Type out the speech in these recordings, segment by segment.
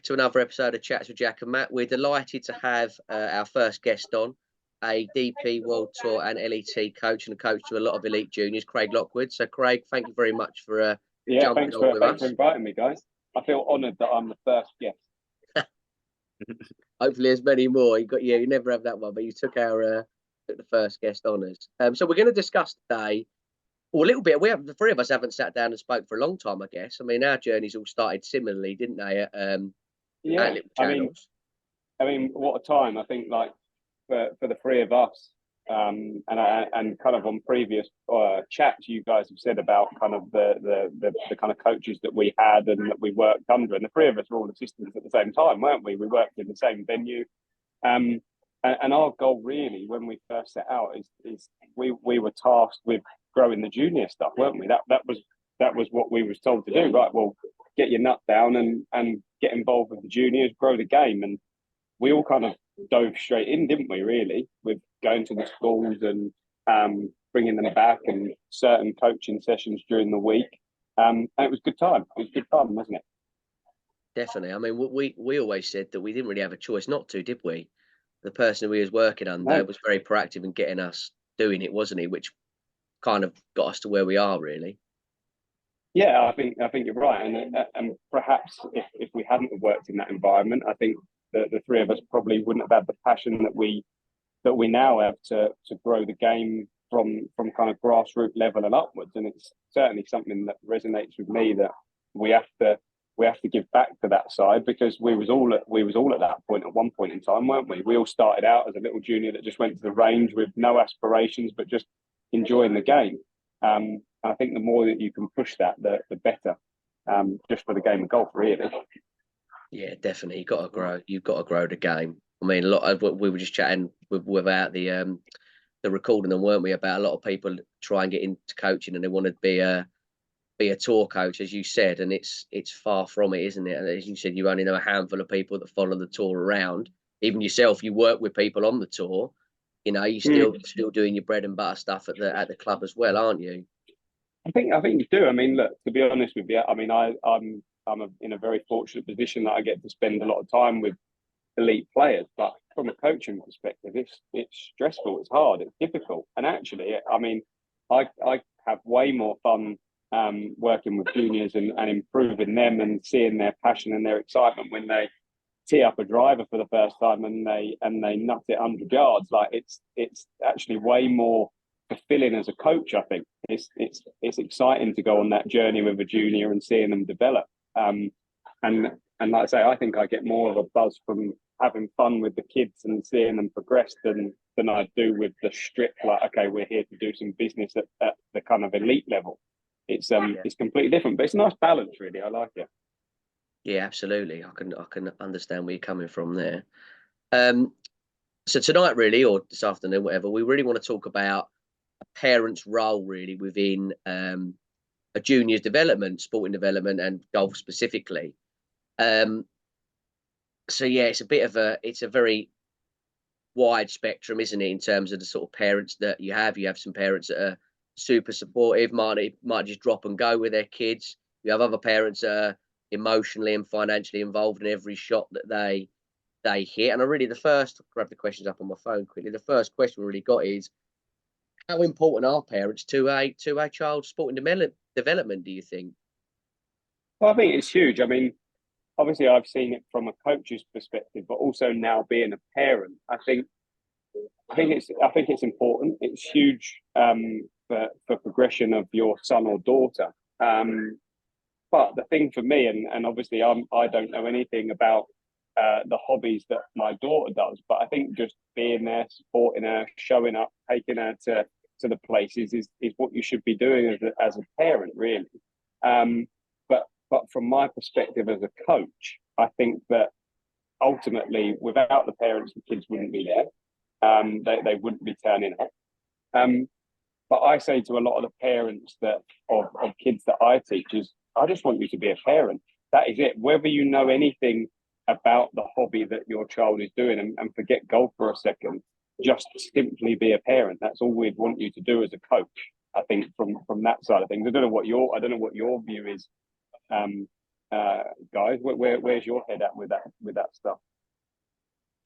to another episode of Chats with Jack and Matt. We're delighted to have our first guest on, a DP World Tour and LET coach and a coach to a lot of elite juniors, Craig Lockwood. So, Craig, thank you very much for jumping on with us. Thanks for inviting me, guys. I feel honoured that I'm the first guest. Hopefully, there's many more. You never have that one, but you took the first guest honours. So we're going to discuss today. Well, a little bit. The three of us haven't sat down and spoke for a long time, I guess. I mean, our journeys all started similarly, didn't they? At little channels. I mean, what a time! I think, like for the three of us, and kind of on previous chats, you guys have said about kind of the kind of coaches that we had and that we worked under, and the three of us were all assistants at the same time, weren't we? We worked in the same venue, and our goal really, when we first set out, is we were tasked with growing the junior stuff, weren't we? That was what we was told to do. Right, well, get your nut down and get involved with the juniors, grow the game. And we all kind of dove straight in, didn't we, really, with going to the schools and bringing them back and certain coaching sessions during the week. And it was good time. It was good fun, wasn't it? Definitely. I mean, we always said that we didn't really have a choice not to, did we? The person we was working under was very proactive in getting us doing it, wasn't he? Which kind of got us to where we are, really. Yeah, I think you're right, and perhaps if we hadn't have worked in that environment, I think the three of us probably wouldn't have had the passion that we now have to grow the game from kind of grassroots level and upwards. And it's certainly something that resonates with me, that we have to give back to that side, because we was all at that point at one point in time, weren't we? We all started out as a little junior that just went to the range with no aspirations, but just enjoying the game. I think the more that you can push that, the better, just for the game of golf, really. Yeah, definitely. You've got to grow the game. I mean, a lot of what we were just chatting without the recording, and weren't we, about a lot of people try and get into coaching and they want to be a tour coach, as you said, and it's far from it, isn't it? And as you said, you only know a handful of people that follow the tour around. Even yourself, you work with people on the tour. You know, you're still doing your bread and butter stuff at the club as well, aren't you? I think you do. I mean, look, to be honest with you, I mean, I'm in a very fortunate position that I get to spend a lot of time with elite players. But from a coaching perspective, it's stressful, it's hard, it's difficult. And actually, I mean, I have way more fun working with juniors and improving them and seeing their passion and their excitement when they tee up a driver for the first time and they nut it 100 yards. Like it's actually way more fulfilling as a coach. I think it's exciting to go on that journey with a junior and seeing them develop. And like I say, I think I get more of a buzz from having fun with the kids and seeing them progress than I do with the strict, like, okay, we're here to do some business at the kind of elite level. It's completely different, but it's a nice balance, really. I like it. Yeah, absolutely. I can understand where you're coming from there. So tonight, really, or this afternoon, whatever, we really want to talk about a parent's role, really, within a junior's development, sporting development, and golf specifically. So yeah, it's a very wide spectrum, isn't it, in terms of the sort of parents that you have. You have some parents that are super supportive, might just drop and go with their kids. You have other parents that are emotionally and financially involved in every shot that they hit. And grab the questions up on my phone quickly. The first question we really got is, how important are parents to a child's sporting development, do you think? Well, I think it's huge. I mean, obviously I've seen it from a coach's perspective, but also now being a parent, I think it's important. It's huge for progression of your son or daughter. But the thing for me, and obviously I don't know anything about the hobbies that my daughter does, but I think just being there, supporting her, showing up, taking her to the places is what you should be doing as a parent, really. But from my perspective as a coach, I think that ultimately, without the parents, the kids wouldn't be there. They wouldn't be turning up. But I say to a lot of the parents of kids that I teach is, I just want you to be a parent. That is it. Whether you know anything about the hobby that your child is doing, and forget golf for a second, just simply be a parent. That's all we'd want you to do as a coach. I think from that side of things. I don't know what your view is, and guys, where's your head at with that stuff?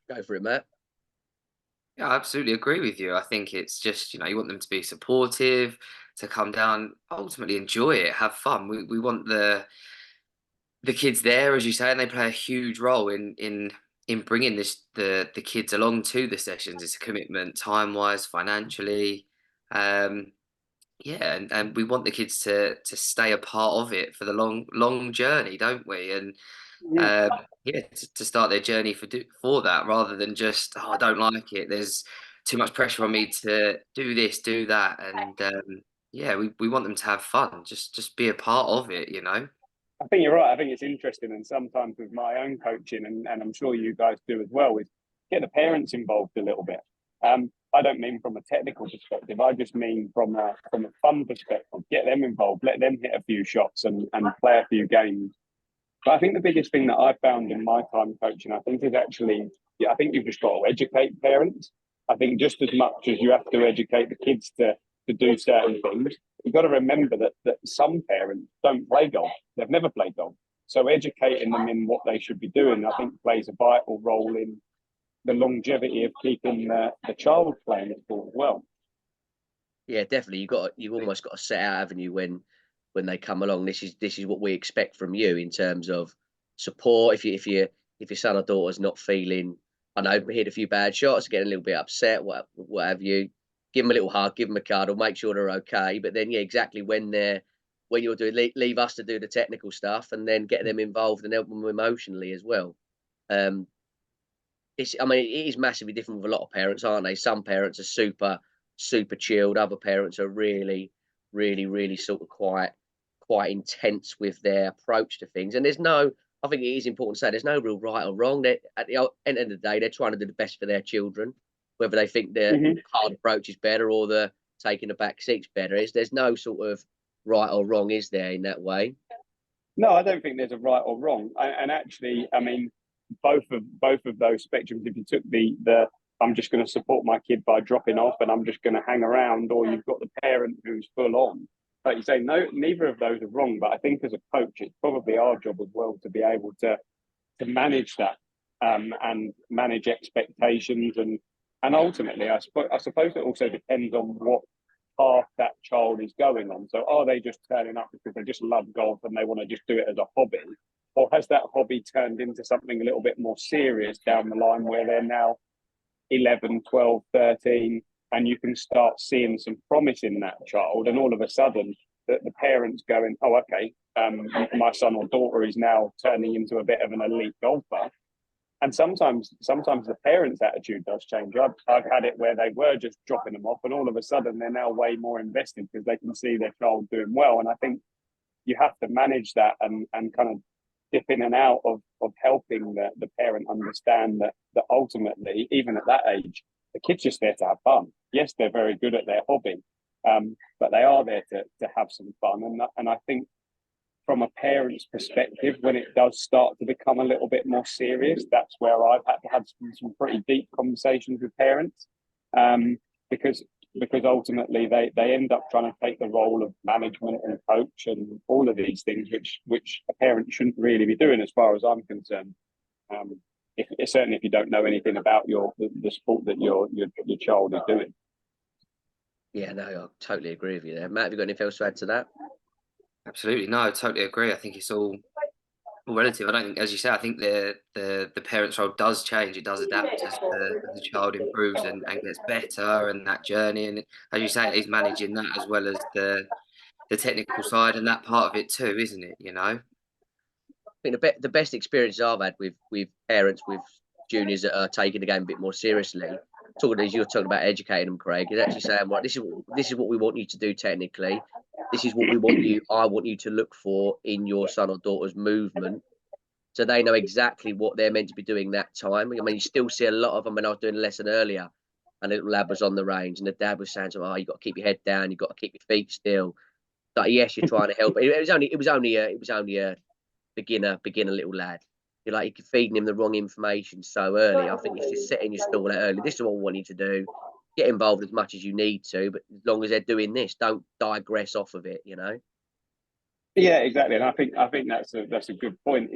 Go for it, Matt. Yeah, I absolutely agree with you. I think it's just, you want them to be supportive, to come down, ultimately enjoy it, have fun. We want the kids there, as you say, and they play a huge role in bringing the kids along to the sessions. It's a commitment, time wise, financially. Um, yeah, and we want the kids to stay a part of it for the long journey, don't we? And Yeah. yeah, to start their journey for that, rather than just, oh, I don't like it. There's too much pressure on me to do this, do that, and yeah, we want them to have fun. Just be a part of it. I think you're right. I think it's interesting, and sometimes with my own coaching, and I'm sure you guys do as well, is get the parents involved a little bit. I don't mean from a technical perspective. I just mean from a fun perspective. Get them involved. Let them hit a few shots and play a few games. But I think the biggest thing that I found in my time coaching, I think, is actually, yeah, I think you've just got to educate parents. I think just as much as you have to educate the kids to do certain things, you've got to remember that some parents don't play golf. They've never played golf. So educating them in what they should be doing, I think, plays a vital role in the longevity of keeping the child playing at sport as well. Yeah, definitely. You almost got to set out, haven't you, when they come along. This is what we expect from you in terms of support. If your son or daughter's not feeling, I know, hit a few bad shots, getting a little bit upset, what have you, give them a little hug, give them a cuddle, make sure they're okay. But then, yeah, exactly when you're doing, leave us to do the technical stuff, and then get them involved and help them emotionally as well. Um, I mean, it is massively different with a lot of parents, aren't they? Some parents are super chilled. Other parents are really sort of quite intense with their approach to things. And I think it is important to say there's no real right or wrong. At the end of the day, they're trying to do the best for their children, whether they think the Mm-hmm. hard approach is better or the taking the back seat's better. There's no sort of right or wrong, is there, in that way? No, I don't think there's a right or wrong. And actually, I mean, both of those spectrums. If you took the I'm just going to support my kid by dropping off, and I'm just going to hang around, or you've got the parent who's full on. Like you say, no, neither of those are wrong. But I think as a coach, it's probably our job as well to be able to manage that, and manage expectations, and ultimately, I suppose it also depends on what path that child is going on. So are they just turning up because they just love golf and they want to just do it as a hobby? Or has that hobby turned into something a little bit more serious down the line where they're now 11, 12, 13, and you can start seeing some promise in that child, and all of a sudden the parents going, oh, okay, my son or daughter is now turning into a bit of an elite golfer. And sometimes the parents' attitude does change. I've had it where they were just dropping them off, and all of a sudden they're now way more invested because they can see their child doing well. And I think you have to manage that, and kind of dip in and out of helping the parent understand that ultimately, even at that age, the kid's just there to have fun. Yes, they're very good at their hobby, but they are there to have some fun. And I think from a parent's perspective, when it does start to become a little bit more serious, that's where I've had to have some pretty deep conversations with parents, because ultimately they end up trying to take the role of management and coach and all of these things, which a parent shouldn't really be doing, as far as I'm concerned. Certainly if you don't know anything about the sport that your child is doing. Yeah, no, I totally agree with you there. Matt, have you got anything else to add to that? Absolutely, no, I totally agree. I think it's all relative. I don't think, as you say, I think the parents' role does change. It does adapt as the child improves and gets better, and that journey. And as you say, it is managing that as well as the technical side and that part of it too, isn't it? I think the best experiences I've had with parents with juniors that are taking the game a bit more seriously, talking as you're talking about educating them, Craig, is actually saying, right, this is what we want you to do technically. This is what I want you to look for in your son or daughter's movement. So they know exactly what they're meant to be doing that time. I mean, you still see a lot of them. When I was doing a lesson earlier, and a little lad was on the range, and the dad was saying to him, "Oh, you got to keep your head down. You've got to keep your feet still." Like, yes, you're trying to help. It was only a beginner little lad. You're feeding him the wrong information so early. I think it's just setting your stall out early. This is what we want you to do. Get involved as much as you need to, but as long as they're doing this, don't digress off of it. Yeah, exactly. And I think that's a good point.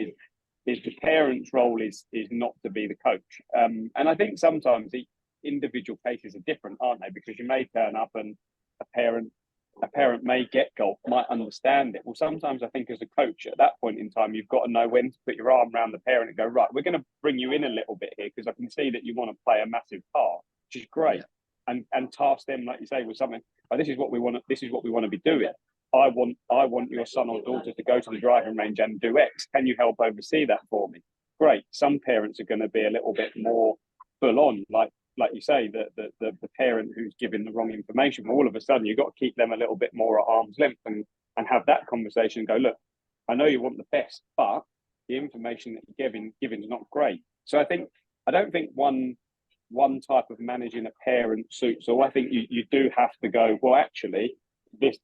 Is the parent's role is not to be the coach. And I think sometimes the individual cases are different, aren't they? Because you may turn up and a parent a parent may get golf, might understand it. Well, sometimes I think as a coach at that point in time, you've got to know when to put your arm around the parent and go, right, we're going to bring you in a little bit here because I can see that you want to play a massive part, which is great. Yeah. And task them, like you say, with something. Oh, this is what we want. This is what we want to be doing. I want your son or daughter to go to the driving range and do X. Can you help oversee that for me? Great. Some parents are going to be a little bit more full on, like you say, the parent who's giving the wrong information. All of a sudden, you've got to keep them a little bit more at arm's length and have that conversation. And go, look, I know you want the best, but the information that you're giving is not great. So I don't think one type of managing a parent suits all. I think you do have to go, well, actually, this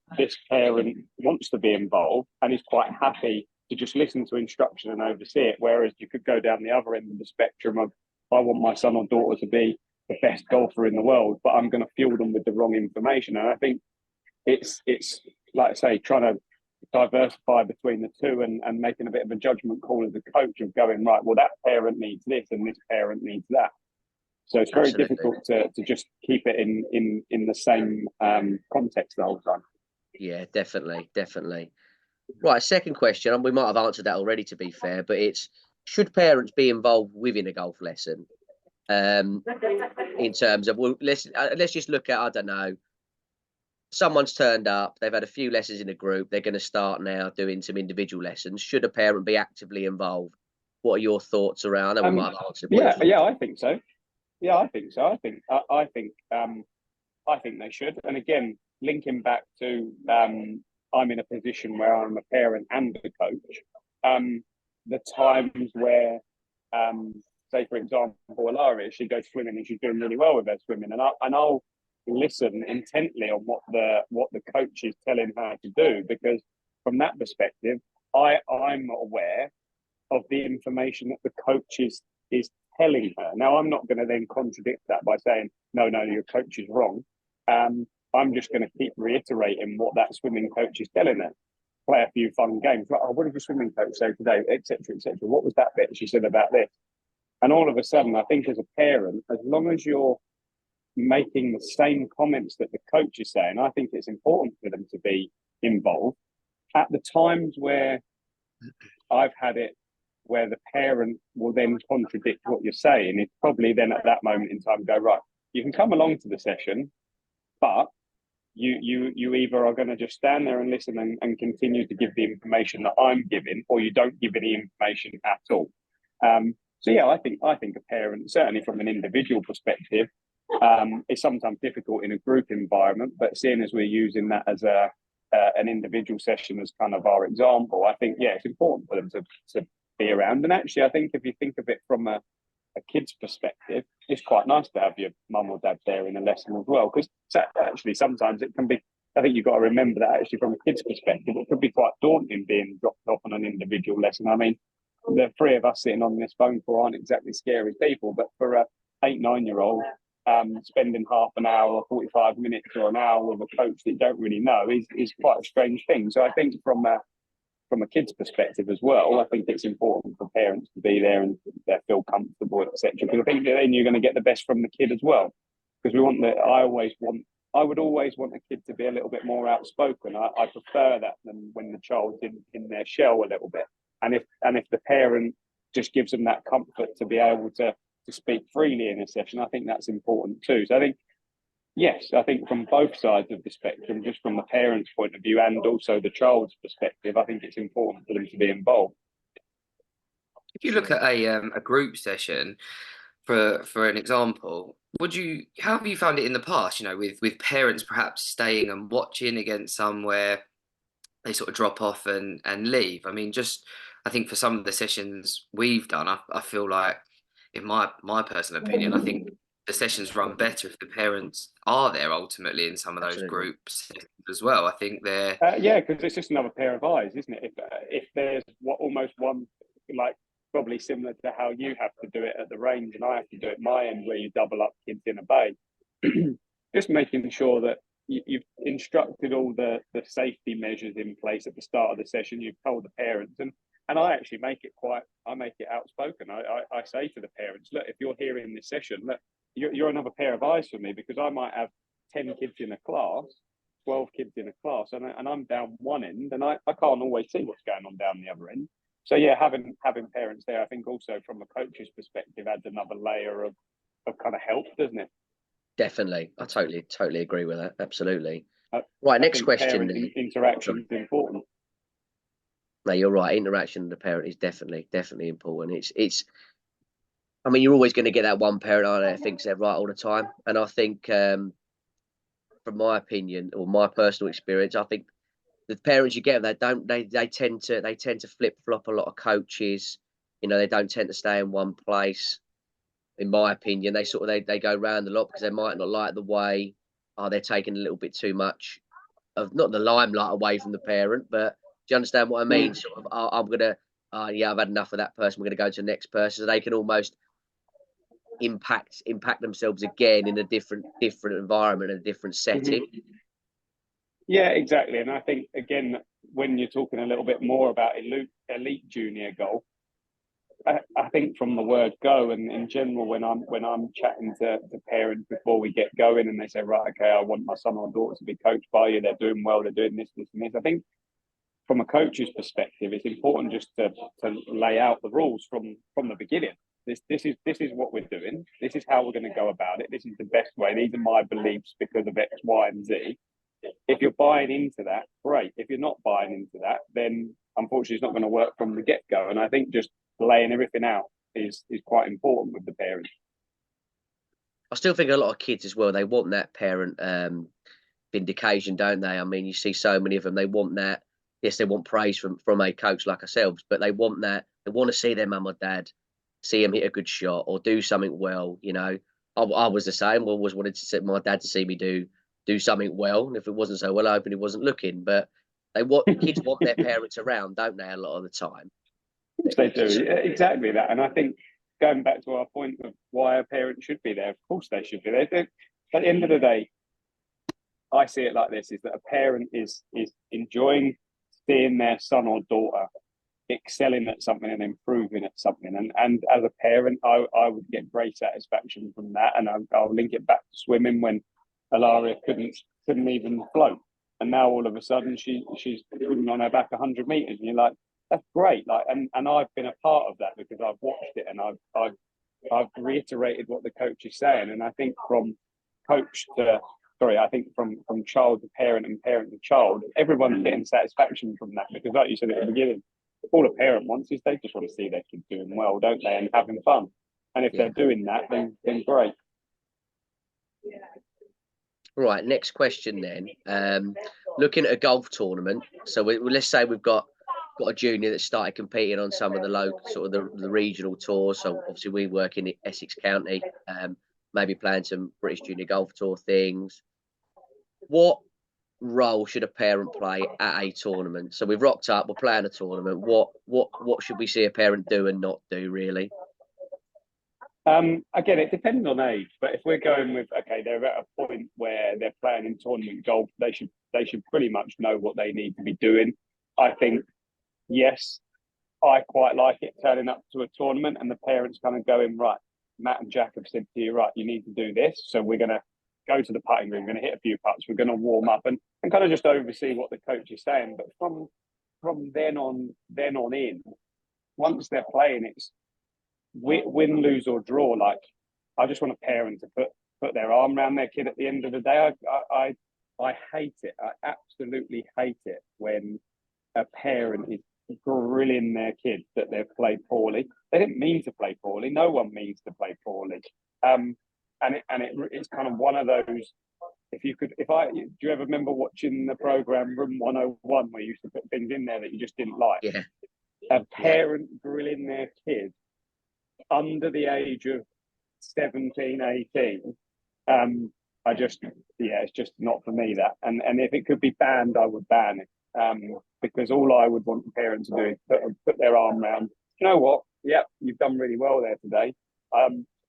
parent wants to be involved and is quite happy to just listen to instruction and oversee it. Whereas you could go down the other end of the spectrum of, I want my son or daughter to be the best golfer in the world, but I'm going to fuel them with the wrong information. And I think it's like I say, trying to diversify between the two and making a bit of a judgment call as a coach of going, right, well, that parent needs this and this parent needs that. So it's very difficult to just keep it in the same context the whole time. Yeah, definitely. Right, second question, and we might have answered that already, to be fair, but it's, should parents be involved within a golf lesson? In terms of, well, let's just look at, I don't know, someone's turned up, they've had a few lessons in a group, they're going to start now doing some individual lessons. Should a parent be actively involved? What are your thoughts around? I know we might have answered. Yeah, I think so. Yeah, I think so. I think they should. And again, linking back to I'm in a position where I'm a parent and a coach. The times where, say for example, Ilaria, she goes swimming and she's doing really well with her swimming, and I'll listen intently on what the coach is telling her to do, because from that perspective, I'm aware of the information that the coach is telling her. Now, I'm not going to then contradict that by saying, no, your coach is wrong. I'm just going to keep reiterating what that swimming coach is telling her. Play a few fun games. Like, oh, what did your swimming coach say today? Etc. Etc. What was that bit she said about this? And all of a sudden, I think as a parent, as long as you're making the same comments that the coach is saying, I think it's important for them to be involved. At the times where I've had it, where the parent will then contradict what you're saying, it's probably then at that moment in time go, right, you can come along to the session, but you either are going to just stand there and listen and continue to give the information that I'm giving, or you don't give any information at all. So yeah, I think a parent, certainly from an individual perspective, it's sometimes difficult in a group environment, but seeing as we're using that as an individual session as kind of our example, I think, yeah, it's important for them to be around. And actually, I think if you think of it from a kid's perspective, it's quite nice to have your mum or dad there in a lesson as well, because actually sometimes it can be, I think you've got to remember that actually from a kid's perspective, it could be quite daunting being dropped off on an individual lesson. I mean, the three of us sitting on this phone call aren't exactly scary people, but for a 8-9-year-old, spending half an hour or 45 minutes or an hour with a coach that you don't really know is quite a strange thing. So I think from a kid's perspective as well, I think it's important for parents to be there and they feel comfortable, etc. Because I think that then you're going to get the best from the kid as well. Because I would always want a kid to be a little bit more outspoken. I prefer that than when the child's in their shell a little bit. And if the parent just gives them that comfort to be able to speak freely in a session, I think that's important too. So I think, yes, I think from both sides of the spectrum, just from the parent's point of view and also the child's perspective, I think it's important for them to be involved. If you look at a group session, for an example, how have you found it in the past? With parents perhaps staying and watching against some where they sort of drop off and leave. I mean, I think for some of the sessions we've done, I feel like, in my personal opinion, I think the sessions run better if the parents are there ultimately in some of those groups as well. I think they're yeah, because it's just another pair of eyes, isn't it? If there's almost one, like probably similar to how you have to do it at the range and I have to do it my end, where you double up kids in a bay, just making sure that you've instructed all the safety measures in place at the start of the session. You've told the parents, and I actually make it outspoken. I say to the parents, look, if you're here in this session, look, you're another pair of eyes for me, because I might have 10 kids in a class, 12 kids in a class, and I'm down one end, and I can't always see what's going on down the other end. So yeah, having parents there, I think also from a coach's perspective adds another layer of kind of help, doesn't it? Definitely. I totally agree with that. Absolutely. I Right, next think question parent then. interaction is important. No, you're right. Interaction with the parent is definitely important. I mean, you're always going to get that one parent out there that thinks they're right all the time. And I think, from my opinion or my personal experience, I think the parents you get, they tend to flip flop a lot of coaches. You know, they don't tend to stay in one place. In my opinion, they go round a lot because they might not like the way, they're taking a little bit too much of, not the limelight away from the parent, but do you understand what I mean? Sort of, I'm gonna, yeah, I've had enough of that person. We're gonna go to the next person. So they can almost impact themselves again in a different environment, a different setting. Yeah, exactly. And I think again, when you're talking a little bit more about elite junior golf, I think from the word go, and in general, when I'm chatting to parents before we get going, and they say, right, okay, I want my son or daughter to be coached by you. They're doing well. They're doing this, and this. I think from a coach's perspective, it's important just to lay out the rules from the beginning. This is what we're doing. This is how we're going to go about it. This is the best way. These are my beliefs because of X, Y, and Z. If you're buying into that, great. If you're not buying into that, then unfortunately it's not going to work from the get go. And I think just laying everything out is quite important with the parents. I still think a lot of kids as well, they want that parent vindication, don't they? I mean, you see so many of them, they want that. Yes, they want praise from a coach like ourselves, but they want that. They want to see their mum or dad, see him hit a good shot or do something well. You know, I was the same. I always wanted to see my dad to see me do something well, and if it wasn't so well, I hoping he wasn't looking. But kids want their parents around, don't they? A lot of the time. They do. Yeah, exactly that. And I think going back to our point of why a parent should be there, of course they should be there. At the end of the day, I see it like this: is that a parent is enjoying seeing their son or daughter excelling at something and improving at something. And as a parent, I would get great satisfaction from that. And I'll link it back to swimming when Alaria couldn't even float, and now all of a sudden she's swimming on her back 100 meters, and you're like, that's great. Like, and I've been a part of that because I've watched it, and I've reiterated what the coach is saying. And I think from child to parent and parent to child, everyone's getting satisfaction from that, because like you said at the beginning, all a parent wants is they just want to see their kids doing well, don't they, and having fun. And if they're doing that, then great. Right, next question then. Looking at a golf tournament, so let's say we've got a junior that started competing on some of the local, sort of the regional tours. So obviously we work in Essex County, maybe playing some British Junior Golf Tour things. What role should a parent play at a tournament? So we've rocked up, we're playing a tournament. What should we see a parent do and not do, really? Again, it depends on age, but if we're going with, okay, they're at a point where they're playing in tournament golf, they should pretty much know what they need to be doing. I think, yes, I quite like it turning up to a tournament and the parents kind of going, right, Matt and Jack have said to you, right, you need to do this. So we're going to go to the putting green, we're going to hit a few putts, we're going to warm up and kind of just oversee what the coach is saying. But from then on in, once they're playing, it's win, lose or draw. Like, I just want a parent to put their arm around their kid at the end of the day. I hate it. I absolutely hate it when a parent is grilling their kid that they've played poorly. They didn't mean to play poorly. No one means to play poorly. It's kind of one of those. Do you ever remember watching the program Room 101 where you used to put things in there that you just didn't like? Yeah. A parent grilling their kid under the age of 17, 18, it's just not for me, that. And if it could be banned, I would ban it, because all I would want the parents to do is put their arm around. You know what? Yeah, you've done really well there today.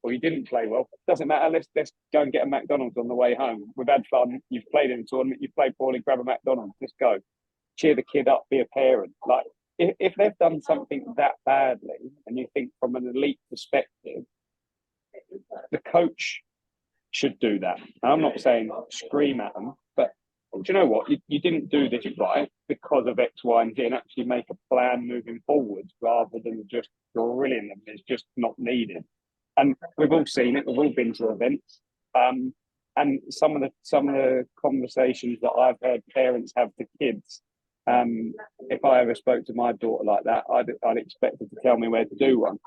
or you didn't play well. Doesn't matter. Let's go and get a McDonald's on the way home. We've had fun. You've played in a tournament. You've played poorly. Grab a McDonald's. Let's go. Cheer the kid up. Be a parent. Like if they've done something that badly, and you think from an elite perspective, the coach should do that. And I'm not saying scream at them, but do you know what? You didn't do this right because of X, Y, and Z, and actually make a plan moving forward rather than just grilling them. It's just not needed. And we've all seen it. We've all been to events. And some of the conversations that I've heard parents have to kids, if I ever spoke to my daughter like that, I'd expect her to tell me where to do one.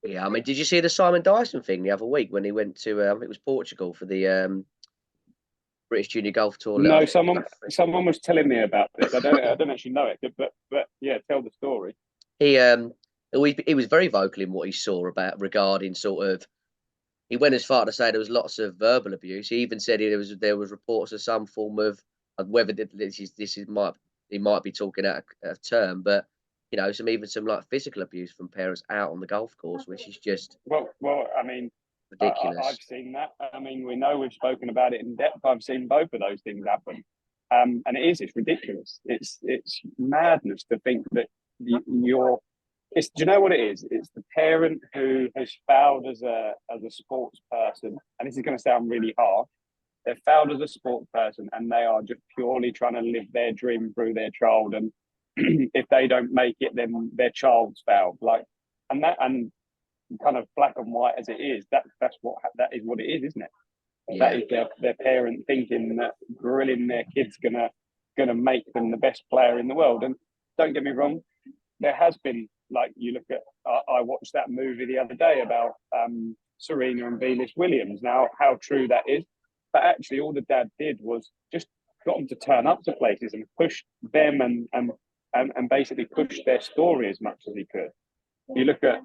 Yeah, I mean, did you see the Simon Dyson thing the other week when he went to, I think it was Portugal for the British Junior Golf Tour? No, someone was telling me about this. I don't actually know it, but yeah, tell the story. He was very vocal in what he saw regarding sort of. He went as far to say there was lots of verbal abuse. He even said there was reports of some form of whether he might be talking out a term, but some like physical abuse from parents out on the golf course, which is just well. I mean, ridiculous. I've seen that. I mean, we know we've spoken about it in depth. I've seen both of those things happen, and it's ridiculous. It's madness to think that you're. Do you know what it is? It's the parent who has failed as a sports person, and this is going to sound really harsh. They've failed as a sports person, and they are just purely trying to live their dream through their child. And if they don't make it, then their child's failed. And kind of black and white as it is, that is what it is, isn't it? Yeah. That is their parent thinking that grilling their kid's gonna make them the best player in the world. And don't get me wrong, there has been, like, you look at, I watched that movie the other day about Serena and Venus Williams. Now, how true that is, but actually all the dad did was just got them to turn up to places and push them and basically push their story as much as he could. You look at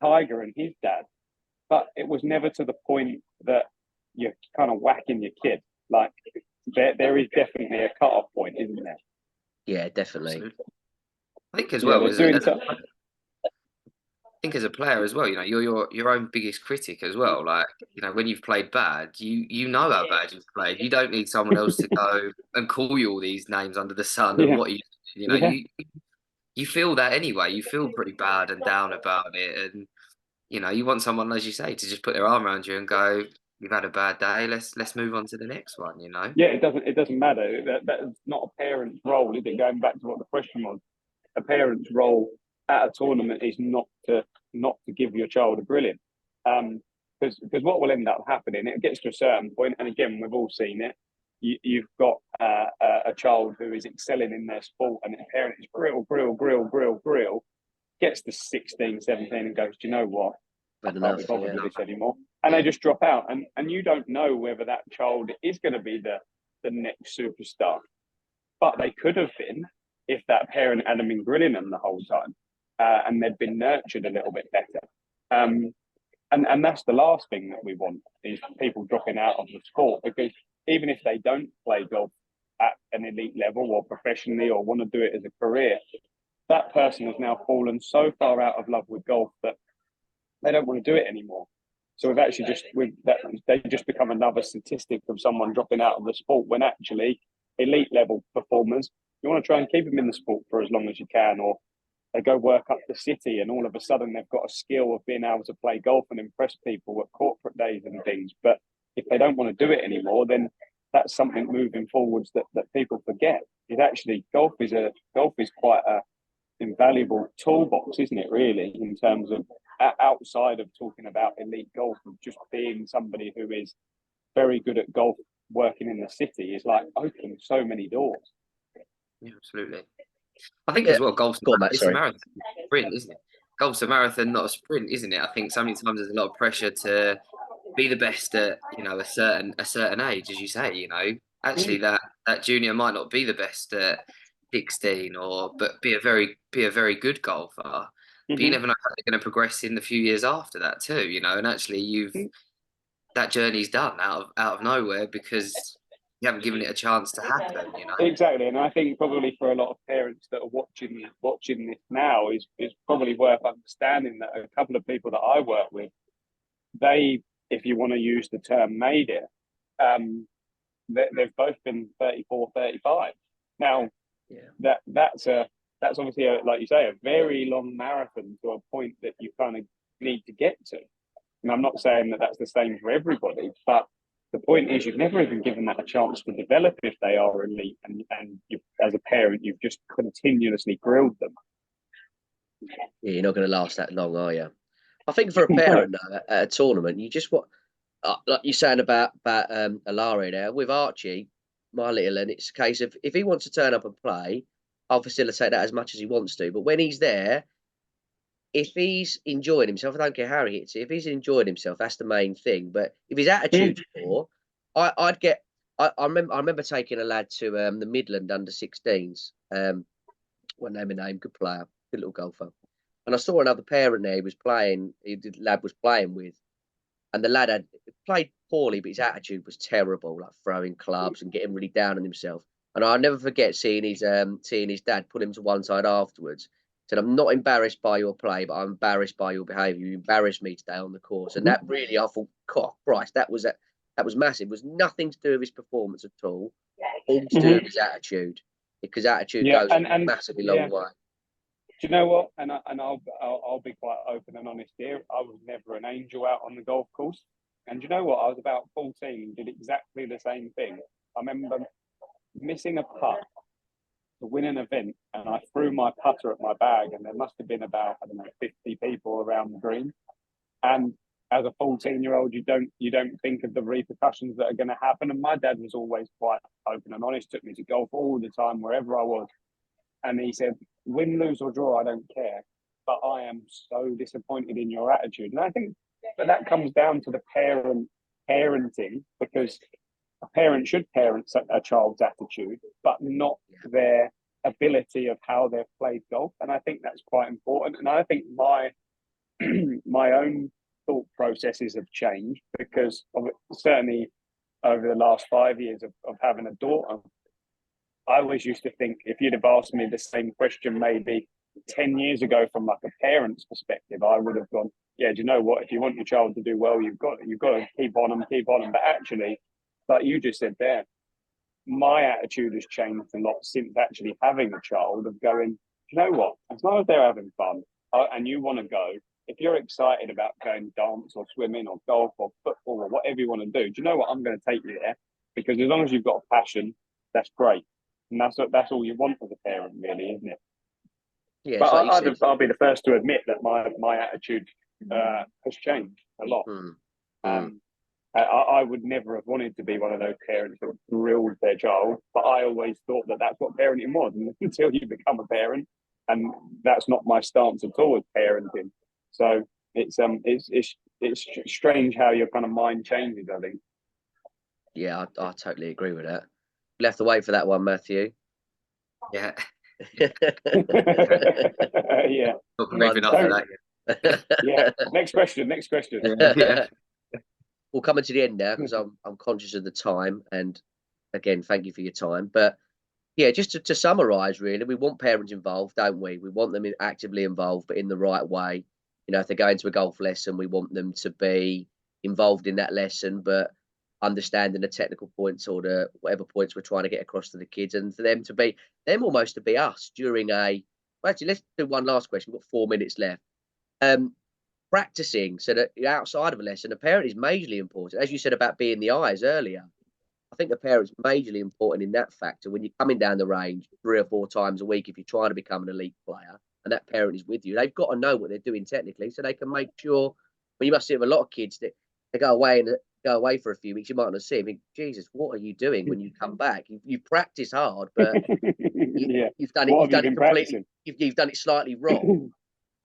Tiger and his dad, but it was never to the point that you're kind of whacking your kid. Like there is definitely a cut-off point, isn't there? Yeah, definitely. I think as well, I think as a player as well, you're your own biggest critic as well. Like, when you've played bad, you know how bad you've played. You don't need someone else to go and call you all these names under the sun and what you feel that anyway. You feel pretty bad and down about it, and you want someone, as you say, to just put their arm around you and go, "You've had a bad day. Let's move on to the next one." Yeah, it doesn't matter. That's not a parent's role, is it? Going back to what the question was, a parent's role at a tournament is not to give your child a grilling, because what will end up happening, it gets to a certain point, and again, we've all seen it. You've got a child who is excelling in their sport, and the parent is grill, gets to 16, 17 and goes, do you know what? I can't be bothered with this anymore. And they just drop out. And you don't know whether that child is going to be the next superstar. But they could have been if that parent hadn't been grilling them the whole time, and they'd been nurtured a little bit better. And that's the last thing that we want, is people dropping out of the sport, because even if they don't play golf at an elite level or professionally or want to do it as a career, that person has now fallen so far out of love with golf that they don't want to do it anymore. So we've actually they just become another statistic of someone dropping out of the sport, when actually elite level performers, you want to try and keep them in the sport for as long as you can, or they go work up the city and all of a sudden they've got a skill of being able to play golf and impress people at corporate days and things. But if they don't want to do it anymore, then that's something moving forwards that people forget. Is actually golf is quite a invaluable toolbox, isn't it, really, in terms of outside of talking about elite golf, of just being somebody who is very good at golf, working in the city is like opening so many doors. Yeah, absolutely. I think as well, golf's a marathon, sprint, isn't it? Golf's a marathon, not a sprint, isn't it? I think so many times there's a lot of pressure to be the best at a certain age, as you say. Actually that junior might not be the best at 16, but be a very good golfer. But you never know how they're going to progress in the few years after that too. And actually that journey's done out of nowhere because you haven't given it a chance to happen. Exactly, and I think probably for a lot of parents that are watching this now is probably worth understanding that a couple of people that I work with they, if you want to use the term made it, they've both been 34, 35. Now, that's obviously like you say, a very long marathon to a point that you kind of need to get to. And I'm not saying that that's the same for everybody, but the point is you've never even given that a chance to develop if they are elite, and you, as a parent, you've just continuously grilled them. Yeah, you're not going to last that long, are you? I think for a parent though, at a tournament, you just want, like you're saying about Alari there with Archie, my little, and it's a case of if he wants to turn up and play, I'll facilitate that as much as he wants to. But when he's there, if he's enjoying himself, I don't care how he hits it. If he's enjoying himself, that's the main thing. But if his attitude's poor, I'd get. I remember taking a lad to the Midland under-16s. What name? Good player, good little golfer. And I saw another parent there. He was playing. The lad was playing with, and the lad had played poorly, but his attitude was terrible, like throwing clubs and getting really down on himself. And I'll never forget seeing his dad pull him to one side afterwards. Said, "I'm not embarrassed by your play, but I'm embarrassed by your behaviour. You embarrassed me today on the course." And that really, I thought, God, Christ, that was massive. It was nothing to do with his performance at all to do with his attitude, because attitude goes a massively long way. Do you know what? And I'll be quite open and honest here. I was never an angel out on the golf course. And do you know what? I was about 14 and did exactly the same thing. I remember missing a putt to win an event, and I threw my putter at my bag, and there must have been about, I don't know, 50 people around the green. And as a 14-year-old, you don't think of the repercussions that are going to happen. And my dad was always quite open and honest, took me to golf all the time, wherever I was. And he said, win, lose or draw, I don't care, but I am so disappointed in your attitude. And I think that comes down to the parenting, because a parent should parent a child's attitude, but not their ability of how they've played golf. And I think that's quite important. And I think my own thought processes have changed, because certainly over the last 5 years of having a daughter, I always used to think, if you'd have asked me the same question maybe 10 years ago from like a parent's perspective, I would have gone, yeah, do you know what? If you want your child to do well, you've got to keep on them. But actually, like you just said there, my attitude has changed a lot since actually having a child, of going, you know what? As long as they're having fun and you want to go, if you're excited about going dance or swimming or golf or football or whatever you want to do you know what? I'm going to take you there, because as long as you've got a passion, that's great. And that's all you want as a parent, really, isn't it? Yeah, but like I'll be the first to admit that my attitude has changed a lot. I would never have wanted to be one of those parents that grilled their child, but I always thought that that's what parenting was until you become a parent, and that's not my stance at all as parenting. So it's strange how your kind of mind changes, I think. Yeah, I totally agree with that. We'll have to wait for that one, Matthew. Yeah. Yeah. Moving off of that. Yeah. Next question. Yeah. We're coming to the end now, because I'm conscious of the time. And again, thank you for your time. But yeah, just to summarise, really, we want parents involved, don't we? We want them actively involved, but in the right way. You know, if they're going to a golf lesson, we want them to be involved in that lesson, but understanding the technical points or the whatever points we're trying to get across to the kids, and for them to be almost to be us during well, actually, let's do one last question. We've got 4 minutes left. Practicing so that outside of a lesson, the parent is majorly important. As you said about being the eyes earlier, I think the parent's majorly important in that factor. When you're coming down the range 3 or 4 times a week, if you're trying to become an elite player and that parent is with you, they've got to know what they're doing technically, so they can make sure. Well, you must see with a lot of kids that they go away for a few weeks. You might not see them. Jesus, what are you doing when you come back? You practice hard, but you've done it completely. You've done it slightly wrong.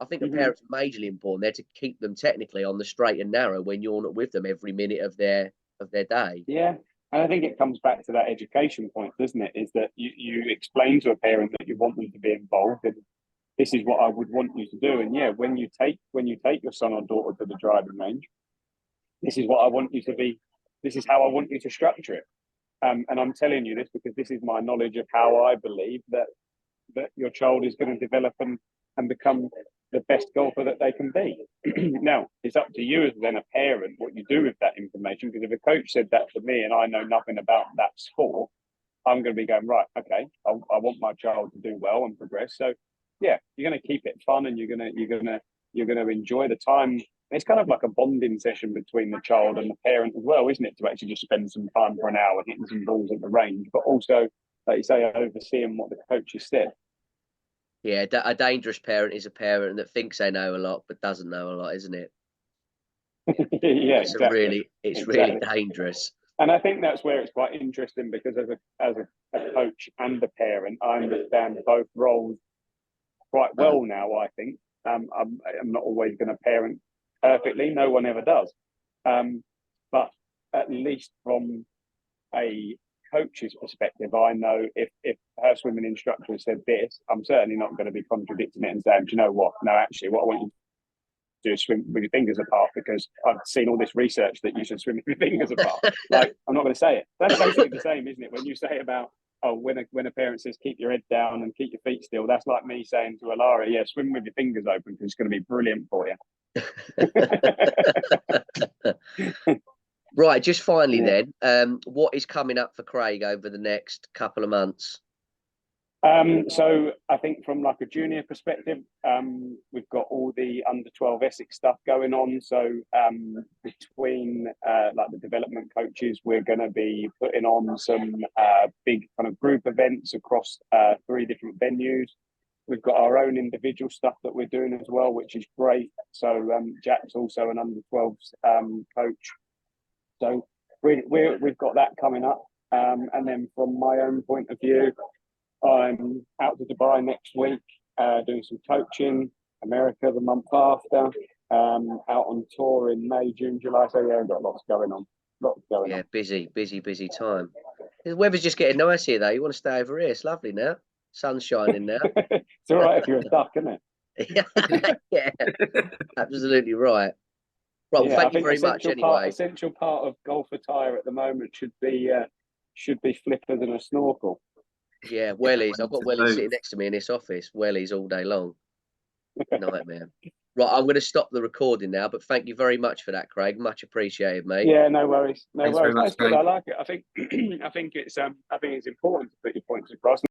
I think the parents are majorly important. They're to keep them technically on the straight and narrow when you're not with them every minute of their day. Yeah. And I think it comes back to that education point, doesn't it? Is that you explain to a parent that you want them to be involved, and this is what I would want you to do. And yeah, when you take your son or daughter to the driving range, this is what I want you to be. This is how I want you to structure it. And I'm telling you this because this is my knowledge of how I believe that your child is going to develop and and become the best golfer that they can be. Now, it's up to you as then a parent what you do with that information, because if a coach said that to me and I know nothing about that sport, I'm going to be going, right, okay, I want my child to do well and progress. So yeah, you're going to keep it fun, and you're going to enjoy the time. It's kind of like a bonding session between the child and the parent as well, isn't it? To actually just spend some time for an hour hitting some balls at the range, but also, like you say, overseeing what the coach has said. Yeah, a dangerous parent is a parent that thinks they know a lot but doesn't know a lot, isn't it? Yeah, It's exactly. really dangerous. And I think that's where it's quite interesting, because as a coach and a parent, I understand both roles quite well now. I think I'm not always going to parent perfectly. No one ever does. But at least from a coach's perspective, I know if her swimming instructor said this, I'm certainly not going to be contradicting it and saying, do you know what? No, actually, what I want you to do is swim with your fingers apart, because I've seen all this research that you should swim with your fingers apart. Like, I'm not going to say it. That's basically the same, isn't it? When you say about, oh, when a parent says keep your head down and keep your feet still, that's like me saying to Alara, yeah, swim with your fingers open, because it's going to be brilliant for you. Right, just finally then, what is coming up for Craig over the next couple of months? So I think from like a junior perspective, we've got all the under 12 Essex stuff going on. So between like the development coaches, we're going to be putting on some big kind of group events across 3 different venues. We've got our own individual stuff that we're doing as well, which is great. So Jack's also an under 12s coach. So we've got that coming up. And then from my own point of view, I'm out to Dubai next week, doing some coaching, America the month after, out on tour in May, June, July. So yeah, I've got lots going on. Yeah, busy time. The weather's just getting nice here though. You want to stay over here? It's lovely now. Sun's shining now. It's all right if you're a duck, isn't it? Yeah, absolutely right. Right, well, thank you very much anyway. Essential part of golf attire at the moment should be flippers and a snorkel. Yeah, wellies. I've got wellies sitting next to me in this office. Wellies all day long. Nightmare. Right, I'm going to stop the recording now, but thank you very much for that, Craig. Much appreciated, mate. Yeah, no worries. No Thanks worries. very much, That's good. Craig. I like it. I think it's important to put your points across.